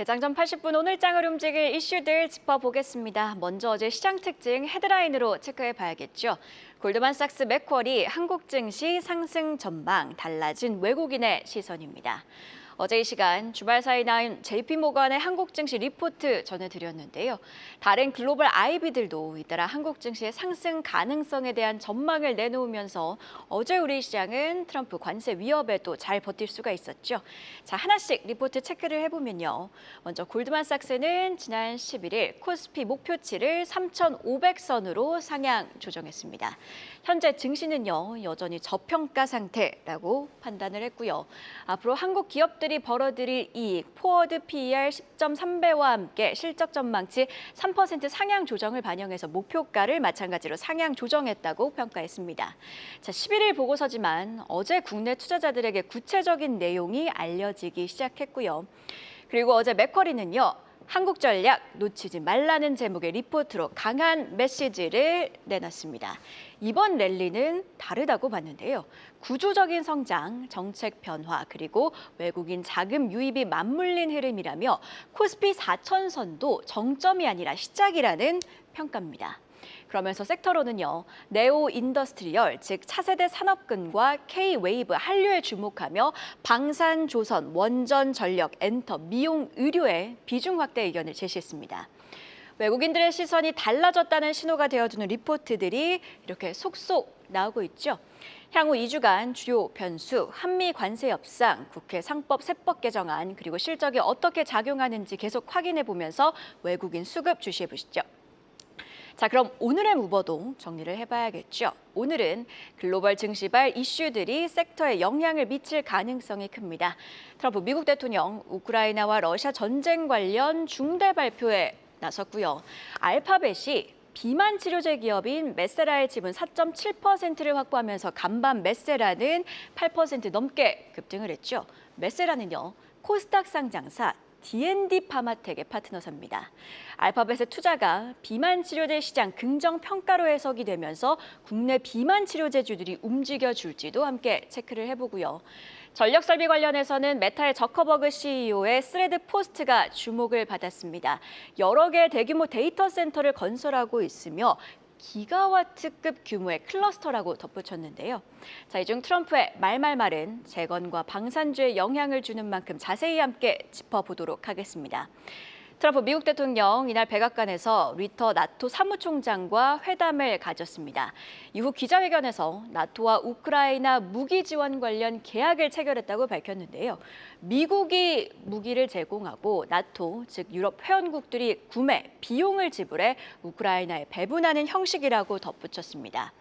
개장 전 80분 오늘장을 움직일 이슈들 짚어보겠습니다. 먼저 어제 시장 특징 헤드라인으로 체크해 봐야겠죠. 골드만삭스 맥쿼리 한국 증시 상승 전망 달라진 외국인의 시선입니다. 어제 이 시간 주말 사이 나온 JP모건의 한국 증시 리포트 전해드렸는데요. 다른 글로벌 IB들도 잇따라 한국 증시의 상승 가능성에 대한 전망을 내놓으면서 어제 우리 시장은 트럼프 관세 위협에 또 잘 버틸 수가 있었죠. 자, 하나씩 리포트 체크를 해보면요. 먼저 골드만삭스는 지난 11일 코스피 목표치를 3,500선으로 상향 조정했습니다. 현재 증시는요, 여전히 저평가 상태라고 판단을 했고요. 앞으로 한국 기업들이 벌어들일 이익, 포워드 PER 10.3배와 함께 실적 전망치 3% 상향 조정을 반영해서 목표가를 마찬가지로 상향 조정했다고 평가했습니다. 자, 11일 보고서지만 어제 국내 투자자들에게 구체적인 내용이 알려지기 시작했고요. 그리고 어제 맥쿼리는요. 한국 전략 놓치지 말라는 제목의 리포트로 강한 메시지를 내놨습니다. 이번 랠리는 다르다고 봤는데요. 구조적인 성장, 정책 변화, 그리고 외국인 자금 유입이 맞물린 흐름이라며 코스피 4,000선도 정점이 아니라 시작이라는 평가입니다. 그러면서 섹터로는요, 네오 인더스트리얼, 즉 차세대 산업군과 K-웨이브, 한류에 주목하며 방산, 조선, 원전, 전력, 엔터, 미용, 의료에 비중 확대 의견을 제시했습니다. 외국인들의 시선이 달라졌다는 신호가 되어주는 리포트들이 이렇게 속속 나오고 있죠. 향후 2주간 주요 변수, 한미 관세 협상, 국회 상법 세법 개정안, 그리고 실적이 어떻게 작용하는지 계속 확인해 보면서 외국인 수급 주시해 보시죠. 자, 그럼 오늘의 무버도 정리를 해봐야겠죠. 오늘은 글로벌 증시발 이슈들이 섹터에 영향을 미칠 가능성이 큽니다. 트럼프 미국 대통령 우크라이나와 러시아 전쟁 관련 중대 발표에 나섰고요. 알파벳이 비만 치료제 기업인 메세라의 지분 4.7%를 확보하면서 간밤 메세라는 8% 넘게 급등을 했죠. 메세라는요, 코스닥 상장사 D&D 파마텍의 파트너사입니다. 알파벳의 투자가 비만 치료제 시장 긍정 평가로 해석이 되면서 국내 비만 치료제주들이 움직여줄지도 함께 체크를 해보고요. 전력 설비 관련해서는 메타의 저커버그 CEO의 스레드 포스트가 주목을 받았습니다. 여러 개의 대규모 데이터 센터를 건설하고 있으며 기가와트급 규모의 클러스터라고 덧붙였는데요. 자, 이 중 트럼프의 말은 재건과 방산주에 영향을 주는 만큼 자세히 함께 짚어보도록 하겠습니다. 트럼프 미국 대통령 이날 백악관에서 리터 나토 사무총장과 회담을 가졌습니다. 이후 기자회견에서 나토와 우크라이나 무기 지원 관련 계약을 체결했다고 밝혔는데요. 미국이 무기를 제공하고 나토, 즉 유럽 회원국들이 구매, 비용을 지불해 우크라이나에 배분하는 형식이라고 덧붙였습니다.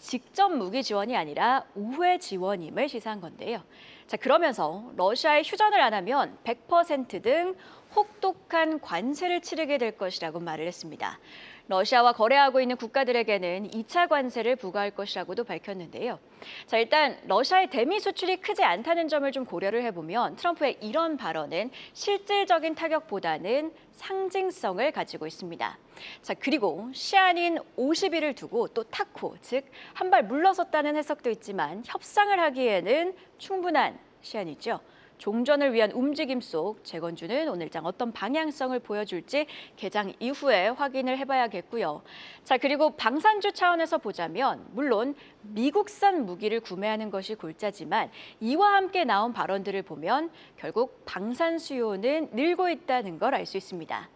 직접 무기 지원이 아니라 우회 지원임을 시사한 건데요. 자, 그러면서 러시아에 휴전을 안 하면 100% 등 혹독한 관세를 치르게 될 것이라고 말을 했습니다. 러시아와 거래하고 있는 국가들에게는 2차 관세를 부과할 것이라고도 밝혔는데요. 자, 일단 러시아의 대미 수출이 크지 않다는 점을 좀 고려를 해보면 트럼프의 이런 발언은 실질적인 타격보다는 상징성을 가지고 있습니다. 자, 그리고 시한인 50일을 두고 또 타코, 즉 한 발 물러섰다는 해석도 있지만 협상을 하기에는 충분한 시한이죠. 종전을 위한 움직임 속 재건주는 오늘장 어떤 방향성을 보여줄지 개장 이후에 확인을 해봐야겠고요. 자, 그리고 방산주 차원에서 보자면 물론 미국산 무기를 구매하는 것이 골자지만 이와 함께 나온 발언들을 보면 결국 방산 수요는 늘고 있다는 걸 알 수 있습니다.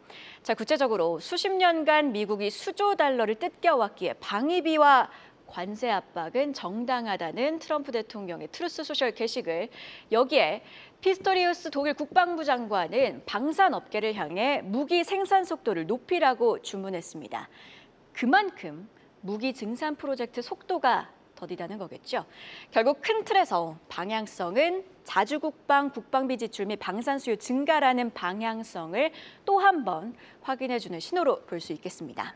자, 구체적으로 수십 년간 미국이 수조 달러를 뜯겨왔기에 방위비와 관세 압박은 정당하다는 트럼프 대통령의 트루스 소셜 게시글, 여기에 피스토리우스 독일 국방부 장관은 방산업계를 향해 무기 생산 속도를 높이라고 주문했습니다. 그만큼 무기 증산 프로젝트 속도가 더디다는 거겠죠. 결국 큰 틀에서 방향성은 자주국방, 국방비 지출 및 방산 수요 증가라는 방향성을 또 한 번 확인해주는 신호로 볼 수 있겠습니다.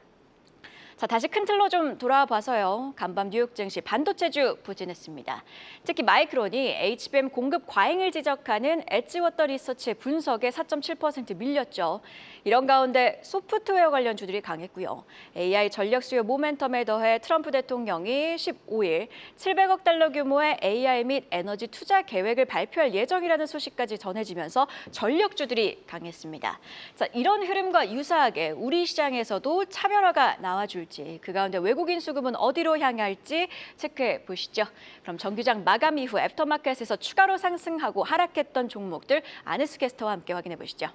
자, 다시 큰 틀로 좀 돌아와 봐서요. 간밤 뉴욕 증시 반도체주 부진했습니다. 특히 마이크론이 HBM 공급 과잉을 지적하는 엣지워터 리서치의 분석에 4.7% 밀렸죠. 이런 가운데 소프트웨어 관련 주들이 강했고요. AI 전력 수요 모멘텀에 더해 트럼프 대통령이 15일 700억 달러 규모의 AI 및 에너지 투자 계획을 발표할 예정이라는 소식까지 전해지면서 전력주들이 강했습니다. 자, 이런 흐름과 유사하게 우리 시장에서도 차별화가 나와줄지, 그 가운데 외국인 수급은 어디로 향할지 체크해 보시죠. 그럼 정규장 마감 이후 애프터마켓에서 추가로 상승하고 하락했던 종목들 안혜수 캐스터와 함께 확인해 보시죠.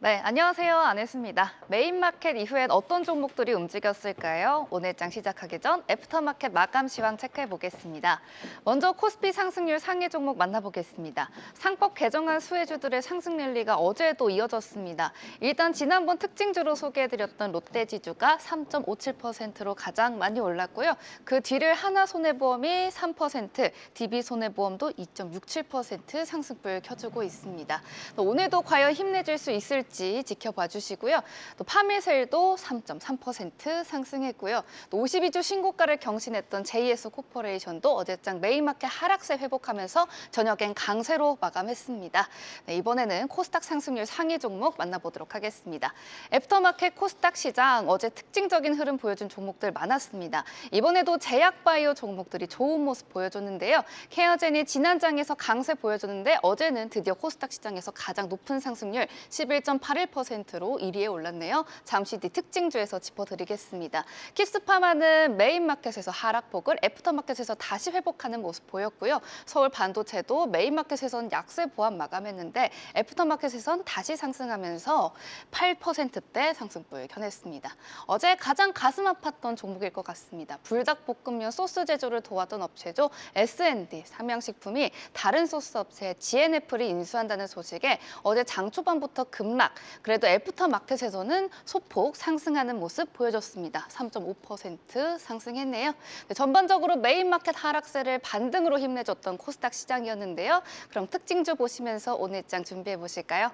네, 안녕하세요. 안혜수입니다. 메인마켓 이후엔 어떤 종목들이 움직였을까요? 오늘장 시작하기 전 애프터마켓 마감 시황 체크해 보겠습니다. 먼저 코스피 상승률 상위 종목 만나보겠습니다. 상법 개정안 수혜주들의 상승 랠리가 어제도 이어졌습니다. 일단 지난번 특징주로 소개해드렸던 롯데지주가 3.57%로 가장 많이 올랐고요. 그 뒤를 하나손해보험이 3%, DB손해보험도 2.67% 상승불 켜주고 있습니다. 오늘도 과연 힘내줄 수 있을지 지켜봐 주시고요. 또 파미셀도 3.3% 상승했고요. 또 52주 신고가를 경신했던 JS 코퍼레이션도 어제장 메인마켓 하락세 회복하면서 저녁엔 강세로 마감했습니다. 네, 이번에는 코스닥 상승률 상위 종목 만나보도록 하겠습니다. 애프터마켓 코스닥 시장 어제 특징적인 흐름 보여준 종목들 많았습니다. 이번에도 제약바이오 종목들이 좋은 모습 보여줬는데요. 케어젠이 지난장에서 강세 보여줬는데 어제는 드디어 코스닥 시장에서 가장 높은 상승률 11.81%로 1위에 올랐네요. 잠시 뒤 특징주에서 짚어드리겠습니다. 킵스파마는 메인마켓에서 하락폭을 애프터마켓에서 다시 회복하는 모습 보였고요. 서울 반도체도 메인마켓에선 약세 보합 마감했는데 애프터마켓에선 다시 상승하면서 8%대 상승불 켜냈습니다. 어제 가장 가슴 아팠던 종목일 것 같습니다. 불닭볶음면 소스 제조를 도왔던 업체죠. S&D 삼양식품이 다른 소스 업체 GNF를 인수한다는 소식에 어제 장 초반부터 급락, 그래도 애프터마켓에서는 소폭 상승하는 모습 보여줬습니다. 3.5% 상승했네요. 네, 전반적으로 메인마켓 하락세를 반등으로 힘내줬던 코스닥 시장이었는데요. 그럼 특징주 보시면서 오늘 장 준비해 보실까요?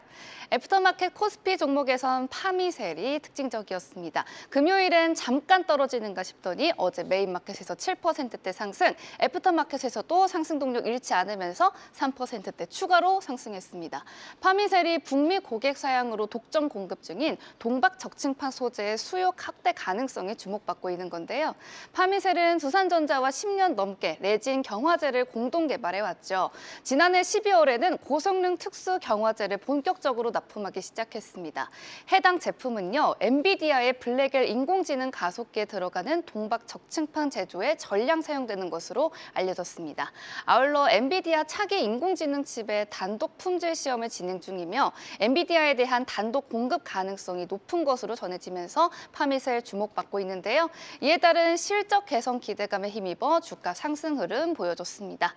애프터마켓 코스피 종목에선 파미셀이 특징적이었습니다. 금요일엔 잠깐 떨어지는가 싶더니 어제 메인마켓에서 7%대 상승, 애프터마켓에서도 상승 동력 잃지 않으면서 3%대 추가로 상승했습니다. 파미셀이 북미 고객 사양으로 독점 공급 중인 동박 적층판 소재의 수요 확대 가능성이 주목받고 있는 건데요. 파미셀은 두산전자와 10년 넘게 레진 경화제를 공동 개발해왔죠. 지난해 12월에는 고성능 특수 경화제를 본격적으로 납품하기 시작했습니다. 해당 제품은요, 엔비디아의 블랙엘 인공지능 가속기에 들어가는 동박 적층판 제조에 전량 사용되는 것으로 알려졌습니다. 아울러 엔비디아 차기 인공지능 칩의 단독 품질 시험을 진행 중이며 엔비디아에 대한 단독 공급 가능성이 높은 것으로 전해지면서 파미셀 주목받고 있는데요. 이에 따른 실적 개선 기대감에 힘입어 주가 상승 흐름 보여줬습니다.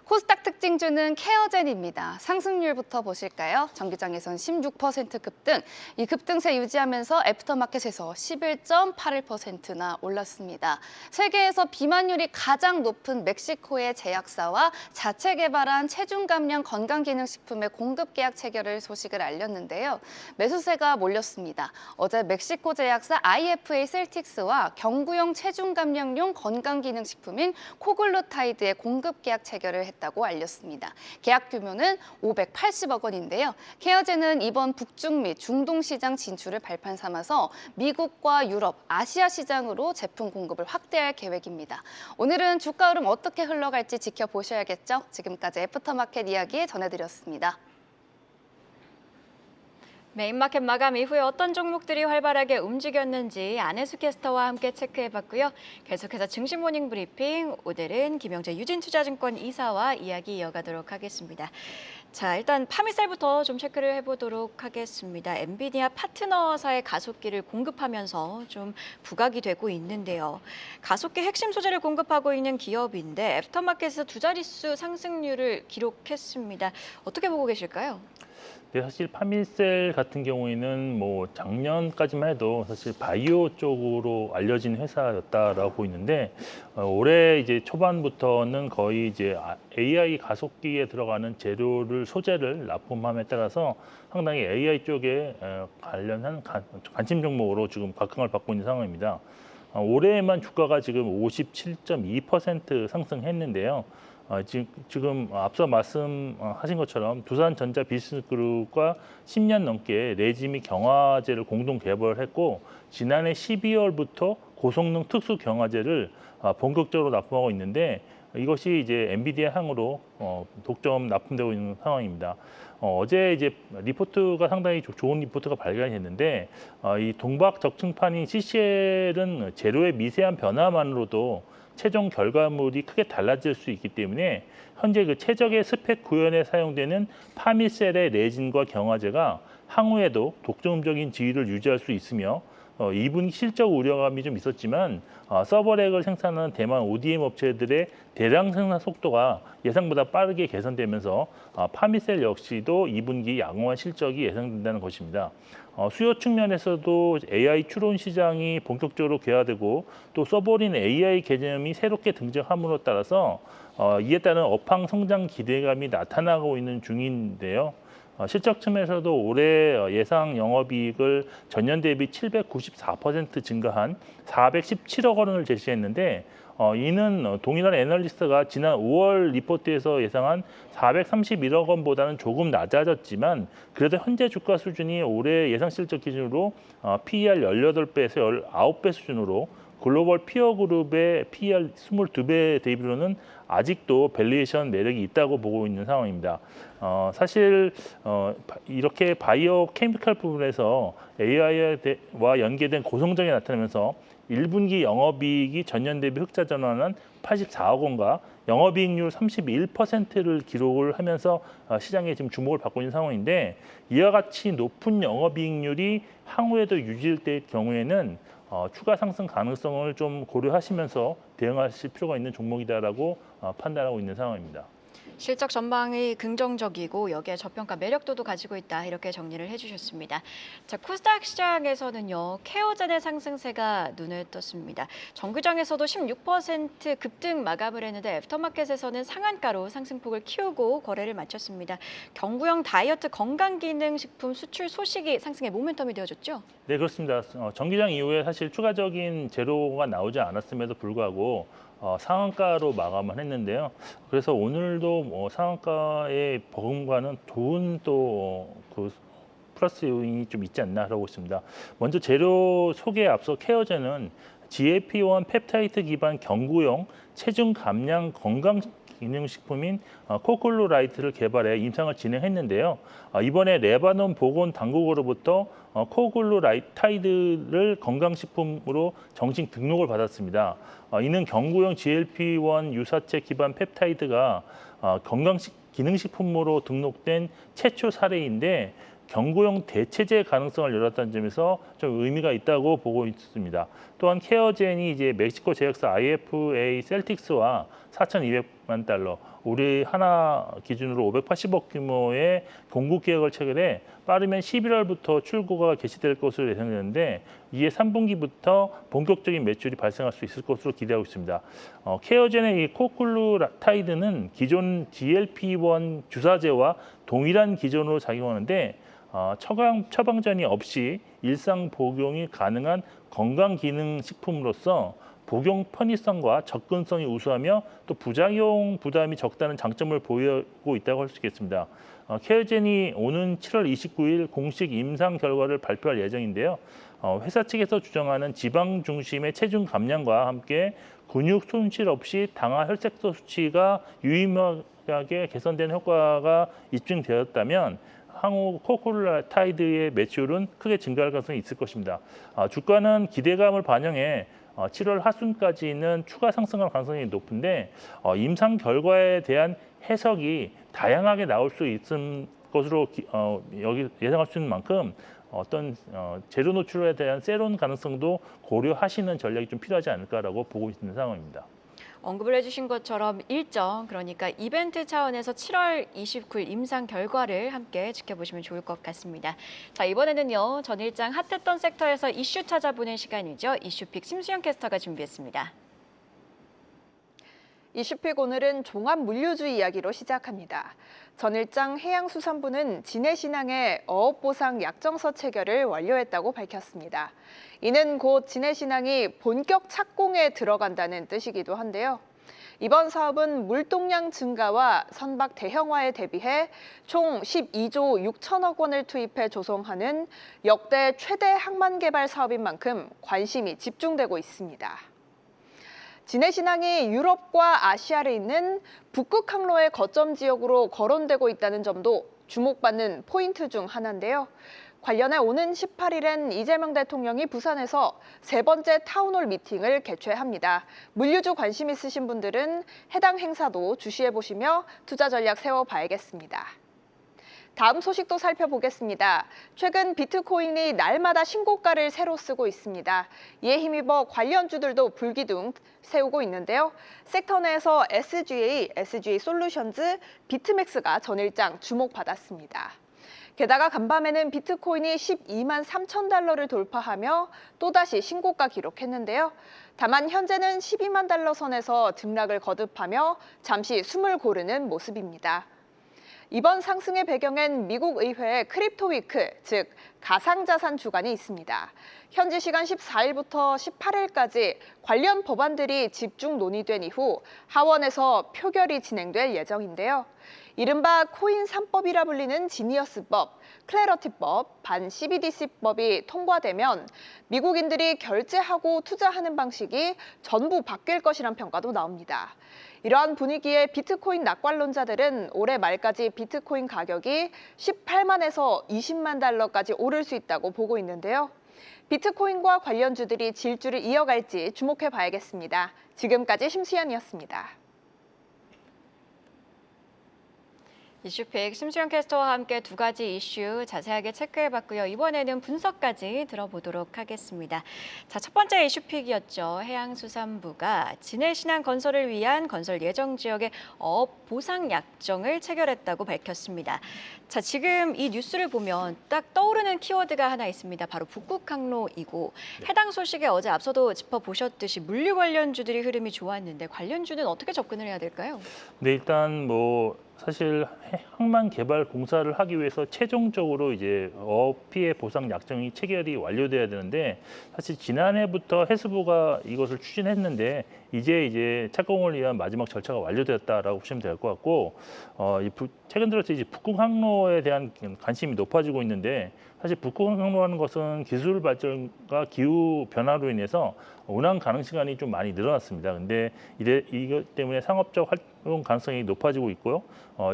코스닥 특징주는 케어젠입니다. 상승률부터 보실까요? 정기장에선 16% 급등, 이 급등세 유지하면서 애프터마켓에서 11.81%나 올랐습니다. 세계에서 비만율이 가장 높은 멕시코의 제약사와 자체 개발한 체중 감량 건강기능식품의 공급 계약 체결을 소식을 알렸는데요. 매수세가 몰렸습니다. 어제 멕시코 제약사 IFA 셀틱스와 경구용 체중 감량용 건강기능식품인 코글루타이드의 공급 계약 체결을 했다고 알렸습니다. 계약 규모는 580억 원인데요. 케어젠은 이번 북중미 중동 시장 진출을 발판 삼아서 미국과 유럽, 아시아 시장으로 제품 공급을 확대할 계획입니다. 오늘은 주가 흐름 어떻게 흘러갈지 지켜보셔야겠죠. 지금까지 애프터마켓 이야기 전해드렸습니다. 메인마켓 마감 이후에 어떤 종목들이 활발하게 움직였는지 안혜수 캐스터와 함께 체크해봤고요. 계속해서 증시 모닝 브리핑, 오늘은 김영재 유진투자증권 이사와 이야기 이어가도록 하겠습니다. 자, 일단 파미셀부터 좀 체크를 해보도록 하겠습니다. 엔비디아 파트너사의 가속기를 공급하면서 좀 부각이 되고 있는데요. 가속기 핵심 소재를 공급하고 있는 기업인데 애프터마켓에서 두 자릿수 상승률을 기록했습니다. 어떻게 보고 계실까요? 근데 사실 파밀셀 같은 경우에는 뭐 작년까지만 해도 사실 바이오 쪽으로 알려진 회사였다라고 보이는데 올해 이제 초반부터는 거의 이제 AI 가속기에 들어가는 재료를 소재를 납품함에 따라서 상당히 AI 쪽에 관련한 관심 종목으로 지금 각광을 받고 있는 상황입니다. 올해에만 주가가 지금 57.2% 상승했는데요. 지금 앞서 말씀하신 것처럼 두산전자 비즈니스그룹과 10년 넘게 레지 및 경화제를 공동 개발했고 지난해 12월부터 고성능 특수 경화제를 본격적으로 납품하고 있는데 이것이 이제 엔비디아 향으로 독점 납품되고 있는 상황입니다. 어제 이제 리포트가 상당히 좋은 리포트가 발견이 됐는데 이 동박 적층판인 CCL은 재료의 미세한 변화만으로도 최종 결과물이 크게 달라질 수 있기 때문에 현재 그 최적의 스펙 구현에 사용되는 파밀셀의 레진과 경화제가 향후에도 독점적인 지위를 유지할 수 있으며 2분기 실적 우려감이 좀 있었지만 서버렉을 생산하는 대만 ODM 업체들의 대량 생산 속도가 예상보다 빠르게 개선되면서 파밀셀 역시도 2분기 양호한 실적이 예상된다는 것입니다. 수요 측면에서도 AI 추론 시장이 본격적으로 개화되고 또 서버린 AI 개념이 새롭게 등장함으로 따라서 이에 따른 업황 성장 기대감이 나타나고 있는 중인데요. 실적 측면에서도 올해 예상 영업이익을 전년 대비 794% 증가한 417억 원을 제시했는데 이는 동일한 애널리스트가 지난 5월 리포트에서 예상한 431억 원보다는 조금 낮아졌지만 그래도 현재 주가 수준이 올해 예상 실적 기준으로 PER 18배에서 19배 수준으로 글로벌 피어 그룹의 PER 22배 대비로는 아직도 밸류에이션 매력이 있다고 보고 있는 상황입니다. 사실 이렇게 바이오 케미칼 부분에서 AI와 연계된 고성장이 나타나면서 1분기 영업이익이 전년 대비 흑자 전환한 84억 원과 영업이익률 31%를 기록을 하면서 시장에 지금 주목을 받고 있는 상황인데 이와 같이 높은 영업이익률이 향후에도 유지될 경우에는 추가 상승 가능성을 좀 고려하시면서 대응하실 필요가 있는 종목이다라고 판단하고 있는 상황입니다. 실적 전망이 긍정적이고 여기에 저평가 매력도도 가지고 있다 이렇게 정리를 해주셨습니다. 자, 코스닥 시장에서는요 케어젠의 상승세가 눈에 떴습니다. 정규장에서도 16% 급등 마감을 했는데 애프터마켓에서는 상한가로 상승폭을 키우고 거래를 마쳤습니다. 경구형 다이어트 건강기능식품 수출 소식이 상승의 모멘텀이 되어줬죠? 네, 그렇습니다. 정기장 이후에 사실 추가적인 재료가 나오지 않았음에도 불구하고 상한가로 마감을 했는데요. 그래서 오늘도 상한가의 버금가는 좋은 또 그 플러스 요인이 좀 있지 않나 하고 있습니다. 먼저 재료 소개에 앞서 케어젠은 GLP-1 펩타이드 기반 경구용 체중 감량 건강 기능식품인 코글루라이트를 개발해 임상을 진행했는데요. 이번에 레바논 보건 당국으로부터 코글루라이타이드를 건강식품으로 정식 등록을 받았습니다. 이는 경구용 GLP-1 유사체 기반 펩타이드가 기능식품으로 등록된 최초 사례인데 경구용 대체제 가능성을 열었다는 점에서 좀 의미가 있다고 보고 있습니다. 또한 케어젠이 이제 멕시코 제약사 IFA 셀틱스와 4,200만 달러, 우리 하나 기준으로 580억 규모의 공급 계약을 체결해 빠르면 11월부터 출고가 개시될 것으로 예상되는데 이에 3분기부터 본격적인 매출이 발생할 수 있을 것으로 기대하고 있습니다. 케어젠의 이 코글루타이드는 기존 GLP-1 주사제와 동일한 기전으로 작용하는데 처방전이 없이 일상 복용이 가능한 건강기능식품으로서 복용 편의성과 접근성이 우수하며 또 부작용 부담이 적다는 장점을 보이고 있다고 할 수 있겠습니다. 케어젠이 오는 7월 29일 공식 임상 결과를 발표할 예정인데요. 회사 측에서 주장하는 지방 중심의 체중 감량과 함께 근육 손실 없이 당화 혈색소 수치가 유의미하게 개선되는 효과가 입증되었다면 향후 코글루타이드의 매출은 크게 증가할 가능성이 있을 것입니다. 주가는 기대감을 반영해 7월 하순까지는 추가 상승할 가능성이 높은데 임상 결과에 대한 해석이 다양하게 나올 수 있을 것으로 여기 예상할 수 있는 만큼 어떤 재료 노출에 대한 세론 가능성도 고려하시는 전략이 좀 필요하지 않을까라고 보고 있는 상황입니다. 언급을 해주신 것처럼 일정, 그러니까 이벤트 차원에서 7월 29일 임상 결과를 함께 지켜보시면 좋을 것 같습니다. 자, 이번에는요, 전일장 핫했던 섹터에서 이슈 찾아보는 시간이죠. 이슈픽 심수영 캐스터가 준비했습니다. 이슈픽 오늘은 종합물류주 이야기로 시작합니다. 전일장 해양수산부는 진해신항의 어업보상 약정서 체결을 완료했다고 밝혔습니다. 이는 곧 진해신항이 본격 착공에 들어간다는 뜻이기도 한데요. 이번 사업은 물동량 증가와 선박 대형화에 대비해 총 12조 6천억 원을 투입해 조성하는 역대 최대 항만 개발 사업인 만큼 관심이 집중되고 있습니다. 진해신항이 유럽과 아시아를 잇는 북극 항로의 거점 지역으로 거론되고 있다는 점도 주목받는 포인트 중 하나인데요. 관련해 오는 18일엔 이재명 대통령이 부산에서 세 번째 타운홀 미팅을 개최합니다. 물류주 관심 있으신 분들은 해당 행사도 주시해보시며 투자 전략 세워봐야겠습니다. 다음 소식도 살펴보겠습니다. 최근 비트코인이 날마다 신고가를 새로 쓰고 있습니다. 이에 힘입어 관련주들도 불기둥 세우고 있는데요. 섹터 내에서 SGA 솔루션즈, 비트맥스가 전일장 주목받았습니다. 게다가 간밤에는 비트코인이 12만 3천 달러를 돌파하며 또다시 신고가 기록했는데요. 다만 현재는 12만 달러 선에서 등락을 거듭하며 잠시 숨을 고르는 모습입니다. 이번 상승의 배경엔 미국 의회의 크립토 위크, 즉 가상자산 주간이 있습니다. 현지 시간 14일부터 18일까지 관련 법안들이 집중 논의된 이후 하원에서 표결이 진행될 예정인데요. 이른바 코인 3법이라 불리는 지니어스법, 클래러티법, 반 CBDC법이 통과되면 미국인들이 결제하고 투자하는 방식이 전부 바뀔 것이란 평가도 나옵니다. 이러한 분위기에 비트코인 낙관론자들은 올해 말까지 비트코인 가격이 18만에서 20만 달러까지 오를 수 있다고 보고 있는데요. 비트코인과 관련주들이 질주를 이어갈지 주목해 봐야겠습니다. 지금까지 심수연이었습니다. 이슈픽 심수영 캐스터와 함께 두 가지 이슈 자세하게 체크해봤고요. 이번에는 분석까지 들어보도록 하겠습니다. 자, 첫 번째 이슈픽이었죠. 해양수산부가 진해신항 건설을 위한 건설 예정 지역의 어업 보상 약정을 체결했다고 밝혔습니다. 자, 지금 이 뉴스를 보면 딱 떠오르는 키워드가 하나 있습니다. 바로 북극 항로이고 해당 소식에 어제 앞서도 짚어보셨듯이 물류 관련주들이 흐름이 좋았는데 관련주는 어떻게 접근을 해야 될까요? 네, 일단 사실 항만 개발 공사를 하기 위해서 최종적으로 이제 어업 피해 보상 약정이 체결이 완료돼야 되는데 사실 지난해부터 해수부가 이것을 추진했는데 이제 착공을 위한 마지막 절차가 완료되었다라고 보시면 될 것 같고 최근 들어서 이제 북극 항로에 대한 관심이 높아지고 있는데 사실 북극 항로라는 것은 기술 발전과 기후 변화로 인해서 운항 가능 시간이 좀 많이 늘어났습니다. 근데 이것 때문에 상업적 활동 가능성이 높아지고 있고요.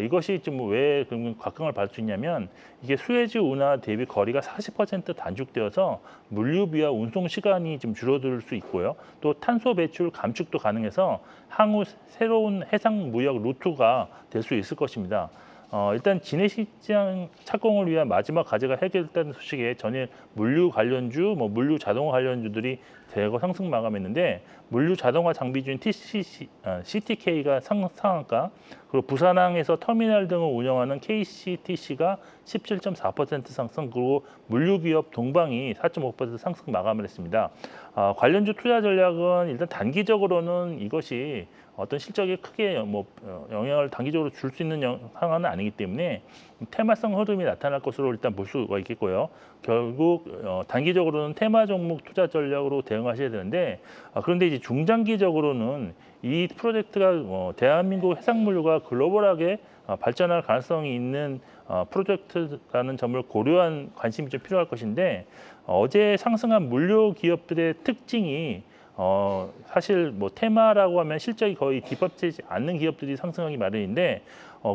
이것이 좀 왜 그러면 각광을 받을 수 있냐면 이게 수에즈 운하 대비 거리가 40% 단축되어서 물류비와 운송 시간이 좀 줄어들 수 있고요. 또 탄소 배출 감축도 가능해서 향후 새로운 해상 무역 루트가 될 수 있을 것입니다. 일단 진해시장 착공을 위한 마지막 과제가 해결됐다는 소식에 전일 물류 관련주, 물류 자동화 관련주들이 대거 상승 마감했는데 물류 자동화 장비주인 CTK가 상한가, 그리고 부산항에서 터미널 등을 운영하는 KCTC가 17.4% 상승, 그리고 물류기업 동방이 4.5% 상승 마감을 했습니다. 관련주 투자 전략은 일단 단기적으로는 이것이 어떤 실적에 크게 영향을 단기적으로 줄 수 있는 상황은 아니기 때문에 테마성 흐름이 나타날 것으로 일단 볼 수가 있겠고요. 결국 단기적으로는 테마 종목 투자 전략으로 대응하셔야 되는데 그런데 이제 중장기적으로는 이 프로젝트가 대한민국 해상물류가 글로벌하게 발전할 가능성이 있는 프로젝트라는 점을 고려한 관심이 좀 필요할 것인데 어제 상승한 물류 기업들의 특징이 사실 테마라고 하면 실적이 거의 뒤받치지 않는 기업들이 상승하기 마련인데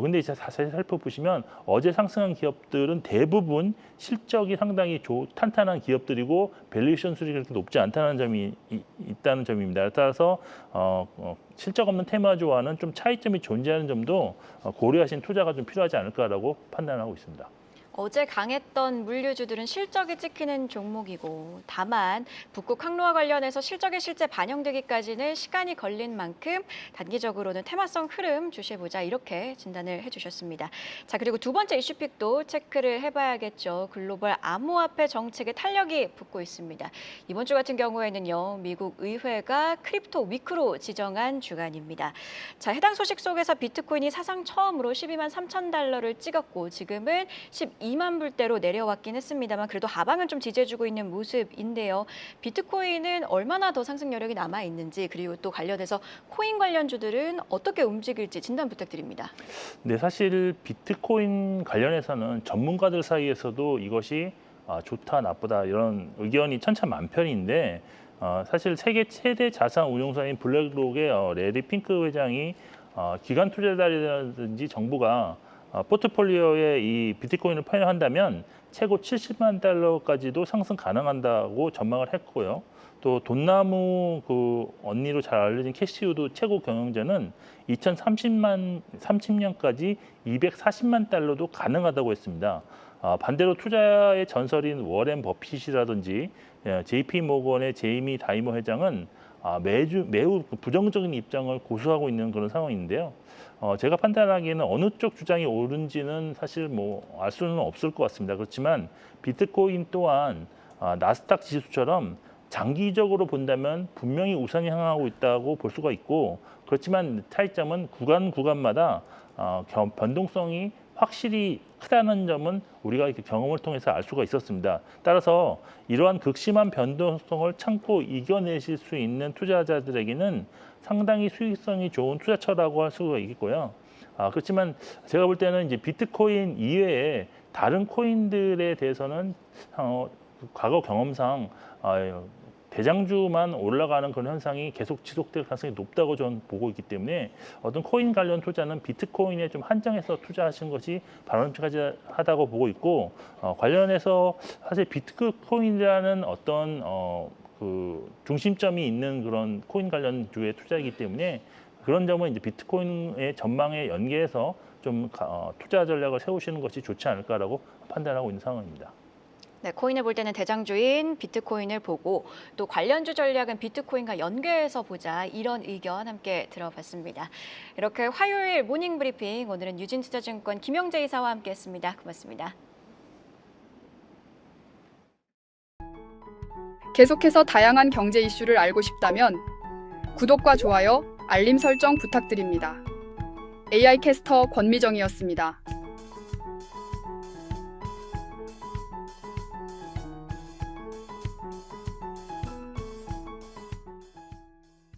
근데 이제 자세히 살펴보시면 어제 상승한 기업들은 대부분 실적이 상당히 탄탄한 기업들이고 밸류에이션 수익이 그렇게 높지 않다는 점이 있다는 점입니다. 따라서 실적 없는 테마주와는 좀 차이점이 존재하는 점도 고려하신 투자가 좀 필요하지 않을까라고 판단하고 있습니다. 어제 강했던 물류주들은 실적이 찍히는 종목이고 다만 북극 항로와 관련해서 실적에 실제 반영되기까지는 시간이 걸린 만큼 단기적으로는 테마성 흐름 주시해보자 이렇게 진단을 해주셨습니다. 자, 그리고 두 번째 이슈픽도 체크를 해봐야겠죠. 글로벌 암호화폐 정책에 탄력이 붙고 있습니다. 이번 주 같은 경우에는요, 미국 의회가 크립토 위크로 지정한 주간입니다. 자, 해당 소식 속에서 비트코인이 사상 처음으로 12만 3천 달러를 찍었고 지금은 12만 불대로 내려왔긴 했습니다만 그래도 하방은 좀 지지해주고 있는 모습인데요. 비트코인은 얼마나 더 상승 여력이 남아 있는지 그리고 또 관련해서 코인 관련주들은 어떻게 움직일지 진단 부탁드립니다. 네, 사실 비트코인 관련해서는 전문가들 사이에서도 이것이 좋다, 나쁘다 이런 의견이 천차만별인데 사실 세계 최대 자산 운용사인 블랙록의 레리 핑크 회장이 기관 투자자라든지 정부가 포트폴리오에 이 비트코인을 편입한다면 최고 70만 달러까지도 상승 가능한다고 전망을 했고요. 또 돈나무 그 언니로 잘 알려진 캐시우드 최고 경영자는 2030년까지 240만 달러도 가능하다고 했습니다. 반대로 투자의 전설인 워렌 버핏이라든지 JP 모건의 제이미 다이머 회장은 매우 부정적인 입장을 고수하고 있는 그런 상황인데요. 제가 판단하기에는 어느 쪽 주장이 옳은지는 사실 알 수는 없을 것 같습니다. 그렇지만 비트코인 또한 나스닥 지수처럼 장기적으로 본다면 분명히 우상에 향하고 있다고 볼 수가 있고 그렇지만 차이점은 구간마다 변동성이 확실히 크다는 점은 우리가 이렇게 경험을 통해서 알 수가 있었습니다. 따라서 이러한 극심한 변동성을 참고 이겨내실 수 있는 투자자들에게는 상당히 수익성이 좋은 투자처라고 할 수가 있고요. 그렇지만 제가 볼 때는 이제 비트코인 이외에 다른 코인들에 대해서는 과거 경험상 대장주만 올라가는 그런 현상이 계속 지속될 가능성이 높다고 저는 보고 있기 때문에 어떤 코인 관련 투자는 비트코인에 좀 한정해서 투자하시는 것이 바람직하다고 보고 있고 관련해서 사실 비트코인이라는 어떤 그 중심점이 있는 그런 코인 관련주의 투자이기 때문에 그런 점은 이제 비트코인의 전망에 연계해서 좀 투자 전략을 세우시는 것이 좋지 않을까라고 판단하고 있는 상황입니다. 네, 코인을 볼 때는 대장주인 비트코인을 보고 또 관련주 전략은 비트코인과 연계해서 보자 이런 의견 함께 들어봤습니다. 이렇게 화요일 모닝 브리핑 오늘은 유진투자증권 김영재 이사와 함께했습니다. 고맙습니다. 계속해서 다양한 경제 이슈를 알고 싶다면 구독과 좋아요, 알림 설정 부탁드립니다. AI 캐스터 권미정이었습니다.